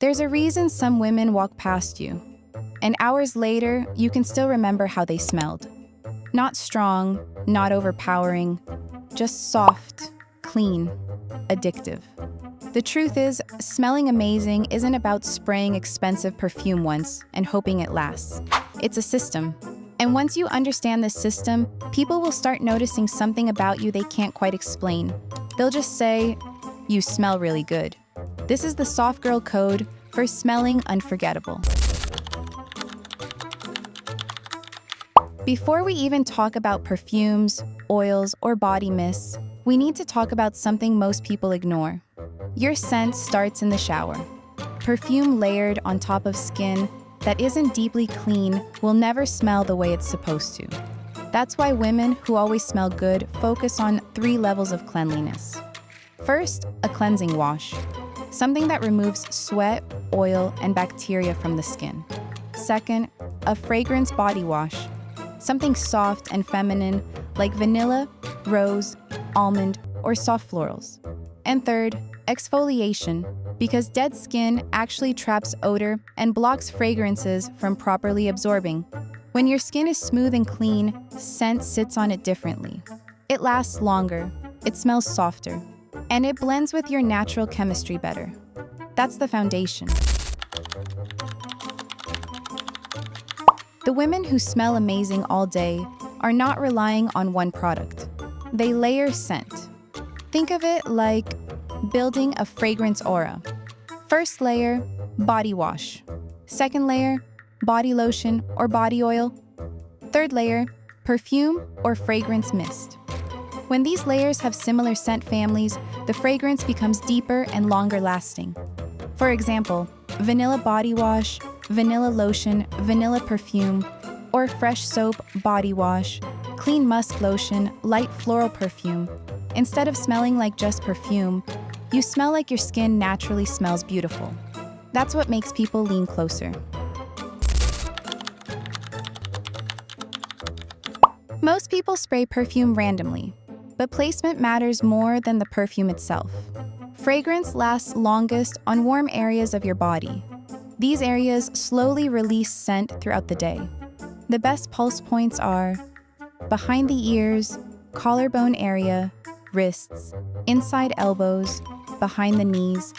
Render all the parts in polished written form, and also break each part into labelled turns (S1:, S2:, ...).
S1: There's a reason some women walk past you, and hours later, you can still remember how they smelled. Not strong, not overpowering, just soft, clean, addictive. The truth is, smelling amazing isn't about spraying expensive perfume once and hoping it lasts. It's a system. And once you understand this system, people will start noticing something about you they can't quite explain. They'll just say, "You smell really good." This is the soft girl code for smelling unforgettable. Before we even talk about perfumes, oils, or body mists, we need to talk about something most people ignore. Your scent starts in the shower. Perfume layered on top of skin that isn't deeply clean will never smell the way it's supposed to. That's why women who always smell good focus on 3 levels of cleanliness. First, a cleansing wash, something that removes sweat, oil, and bacteria from the skin. Second, a fragrance body wash, something soft and feminine like vanilla, rose, almond, or soft florals. And third, exfoliation, because dead skin actually traps odor and blocks fragrances from properly absorbing. When your skin is smooth and clean, scent sits on it differently. It lasts longer, it smells softer, and it blends with your natural chemistry better. That's the foundation. The women who smell amazing all day are not relying on one product. They layer scent. Think of it like building a fragrance aura. First layer, body wash. Second layer, body lotion or body oil. Third layer, perfume or fragrance mist. When these layers have similar scent families, the fragrance becomes deeper and longer lasting. For example, vanilla body wash, vanilla lotion, vanilla perfume, or fresh soap body wash, clean musk lotion, light floral perfume. Instead of smelling like just perfume, you smell like your skin naturally smells beautiful. That's what makes people lean closer. Most people spray perfume randomly, but placement matters more than the perfume itself. Fragrance lasts longest on warm areas of your body. These areas slowly release scent throughout the day. The best pulse points are behind the ears, collarbone area, wrists, inside elbows, behind the knees,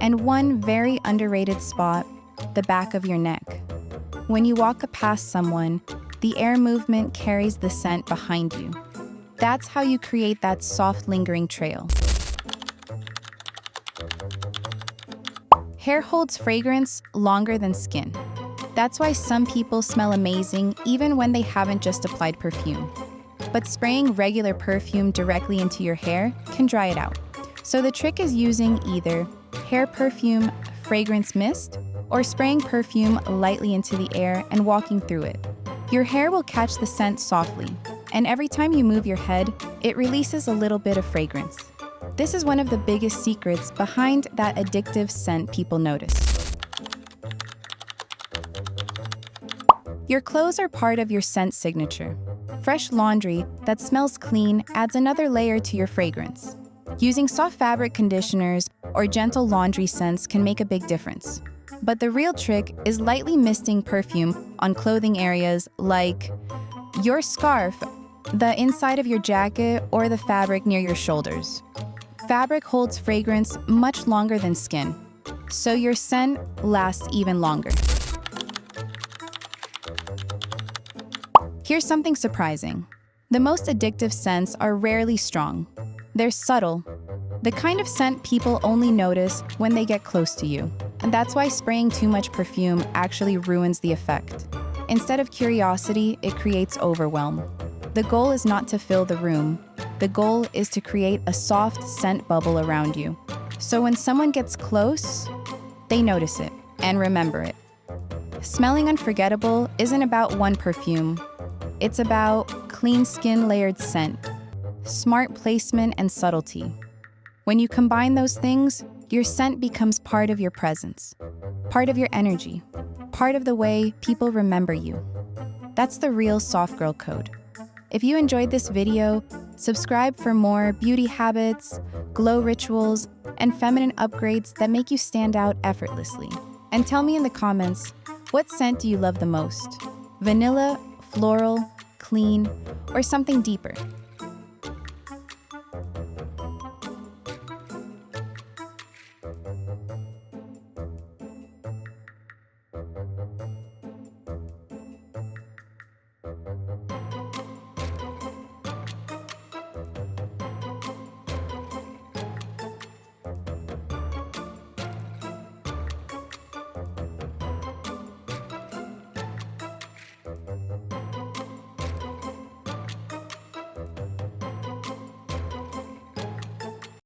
S1: and one very underrated spot, the back of your neck. When you walk past someone, the air movement carries the scent behind you. That's how you create that soft, lingering trail. Hair holds fragrance longer than skin. That's why some people smell amazing even when they haven't just applied perfume. But spraying regular perfume directly into your hair can dry it out. So the trick is using either hair perfume, fragrance mist, or spraying perfume lightly into the air and walking through it. Your hair will catch the scent softly, and every time you move your head, it releases a little bit of fragrance. This is one of the biggest secrets behind that addictive scent people notice. Your clothes are part of your scent signature. Fresh laundry that smells clean adds another layer to your fragrance. Using soft fabric conditioners or gentle laundry scents can make a big difference. But the real trick is lightly misting perfume on clothing areas like your scarf, the inside of your jacket, or the fabric near your shoulders. Fabric holds fragrance much longer than skin, so your scent lasts even longer. Here's something surprising. The most addictive scents are rarely strong. They're subtle, the kind of scent people only notice when they get close to you. And that's why spraying too much perfume actually ruins the effect. Instead of curiosity, it creates overwhelm. The goal is not to fill the room. The goal is to create a soft scent bubble around you. So when someone gets close, they notice it and remember it. Smelling unforgettable isn't about one perfume. It's about clean skin layered scent, smart placement, and subtlety. When you combine those things, your scent becomes part of your presence, part of your energy, part of the way people remember you. That's the real soft girl code. If you enjoyed this video, subscribe for more beauty habits, glow rituals, and feminine upgrades that make you stand out effortlessly. And tell me in the comments, what scent do you love the most? Vanilla, floral, clean, or something deeper?